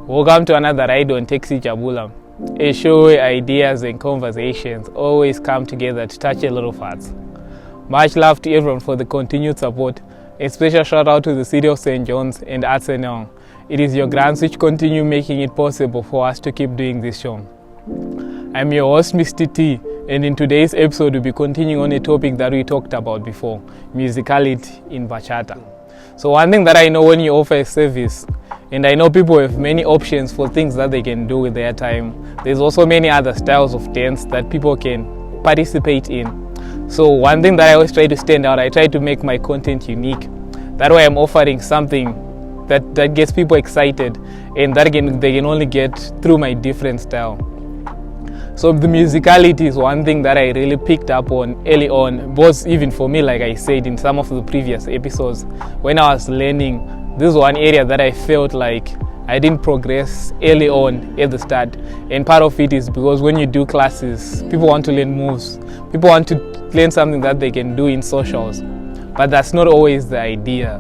Welcome to another ride on Taxi Jabula, a show where ideas and conversations always come together to touch a little hearts. Much love to everyone for the continued support. A special shout out to the City of St. John's and Arsenal. It is your grants which continue making it possible for us to keep doing this show. I'm your host, Mr. T, and in today's episode we'll be continuing on a topic that we talked about before, musicality in Bachata. So one thing that I know when you offer a service, and I know people have many options for things that they can do with their time, there's also many other styles of dance that people can participate in. So one thing that I always try to stand out, I try to make my content unique. That way I'm offering something that gets people excited and that they can only get through my different style. So the musicality is one thing that I really picked up on early on, both even for me, like I said in some of the previous episodes, when I was learning. This is one area that I felt like I didn't progress early on at the start, and part of it is because when you do classes, people want to learn moves, people want to learn something that they can do in socials, but that's not always the idea.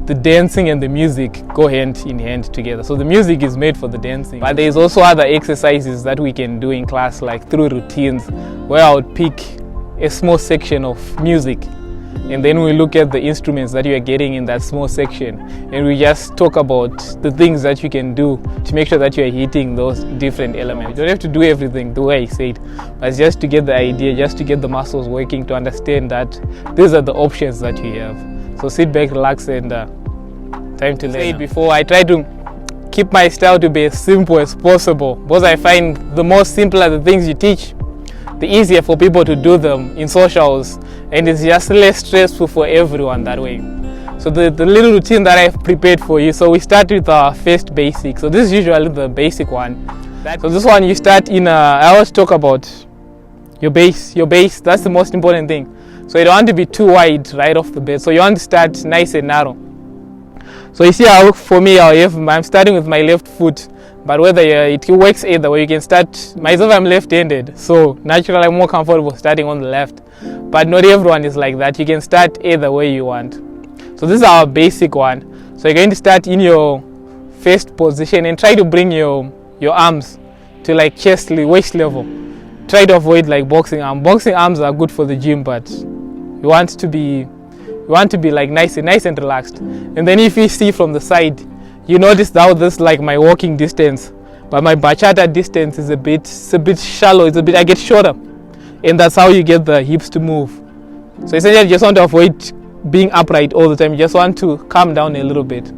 The dancing and the music go hand in hand together. So the music is made for the dancing, but there's also other exercises that we can do in class, like through routines, where I would pick a small section of music and then we look at the instruments that you are getting in that small section and we just talk about the things that you can do to make sure that you are hitting those different elements. You don't have to do everything the way I said, but just to get the idea, just to get the muscles working, to understand that these are the options that you have. So sit back, relax, and time to learn. Before, I try to keep my style to be as simple as possible, because I find the more simpler the things you teach, the easier for people to do them in socials, and it's just less stressful for everyone that way. So the little routine that I've prepared for you, so we start with our first basic. So this is usually the basic one. So this one you start in, I always talk about your base, that's the most important thing. So you don't want to be too wide right off the bat, so you want to start nice and narrow. So you see how for me, I'm starting with my left foot, but whether it works either way, you can start, myself I'm left-handed, so naturally I'm more comfortable starting on the left, but not everyone is like that. You can start either way you want. So this is our basic one. So you're going to start in your first position and try to bring your arms to like waist level. Try to avoid like boxing arms. Boxing arms are good for the gym, but you want to be like nice and relaxed. And then if you see from the side, you notice how this like my walking distance, but my bachata distance is a bit shallow. I get shorter, and that's how you get the hips to move. So essentially, you just want to avoid being upright all the time. You just want to calm down a little bit.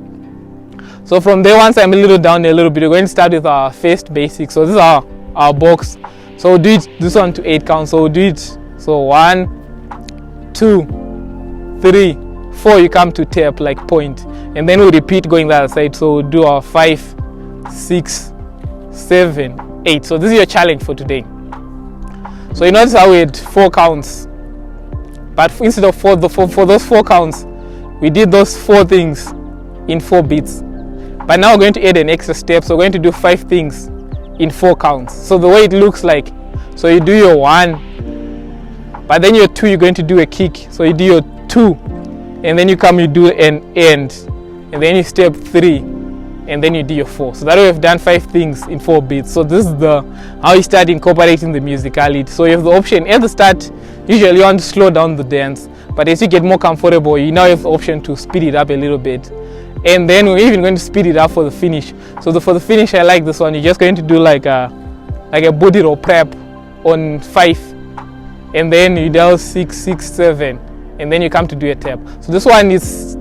So from there, once I'm a little down a little bit, we're going to start with our first basic. So this is our box. So we'll do this one to 8 counts. So we'll do it. So 1, 2, 3, 4. You come to tap like point, and then we repeat going the other side. So we'll do our 5, 6, 7, 8. So this is your challenge for today. So you notice how we had 4 counts, but instead of for those 4 counts, we did those 4 things in 4 beats. But now we're going to add an extra step. So we're going to do 5 things in 4 counts. So the way it looks like, so you do your 1, but then your 2 you're going to do a kick. So you do your 2, and then you do an end, and then you step 3, and then you do your 4. So that way we've done 5 things in 4 beats. So this is how you start incorporating the musicality. So you have the option at the start, usually you want to slow down the dance, but as you get more comfortable, you now have the option to speed it up a little bit. And then we're even going to speed it up for the finish. So for the finish, I like this one. You're just going to do like a booty roll prep on 5, and then you dial 6, 6, 7, and then you come to do a tap. So this one is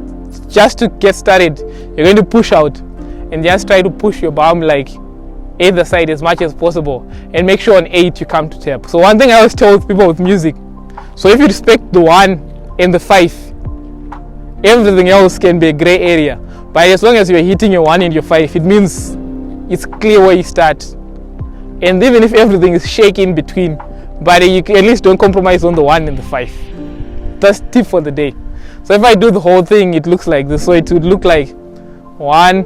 just to get started. You're going to push out and just try to push your bum like either side as much as possible, and make sure on 8 you come to tap. So one thing I always tell people with music, so if you respect the 1 and the 5, everything else can be a gray area. But as long as you're hitting your 1 and your 5, it means it's clear where you start. And even if everything is shaky in between, but you at least don't compromise on the 1 and the 5. That's tip for the day. So if I do the whole thing, it looks like this. So it would look like 1,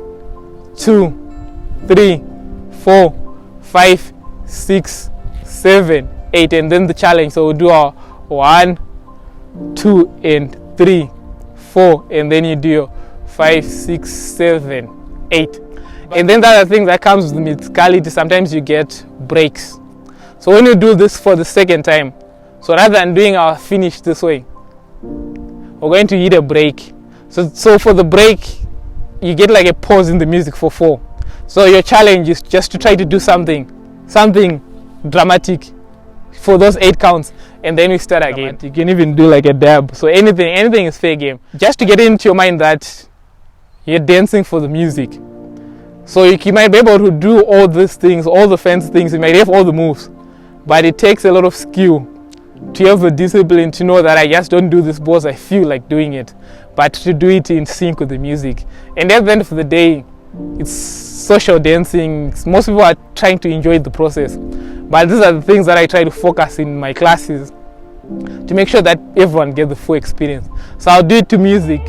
2, 3, 4, 5, 6, 7, 8, and then the challenge. So we'll do our 1, 2, and 3, 4, and then you do your 5, 6, 7, 8. And then the other thing that comes with musicality, sometimes you get breaks. So when you do this for the second time, so rather than doing our finish this way, we're going to hit a break. So for the break, you get like a pause in the music for 4. So your challenge is just to try to do something dramatic for those 8 counts, and then we start again. You can even do like a dab. So anything is fair game. Just to get into your mind that you're dancing for the music. So you might be able to do all these things, all the fancy things, you might have all the moves, but it takes a lot of skill to have the discipline to know that I just don't do this because I feel like doing it, but to do it in sync with the music. And at the end of the day, it's social dancing. Most people are trying to enjoy the process, but these are the things that I try to focus in my classes to make sure that everyone gets the full experience. So I'll do it to music,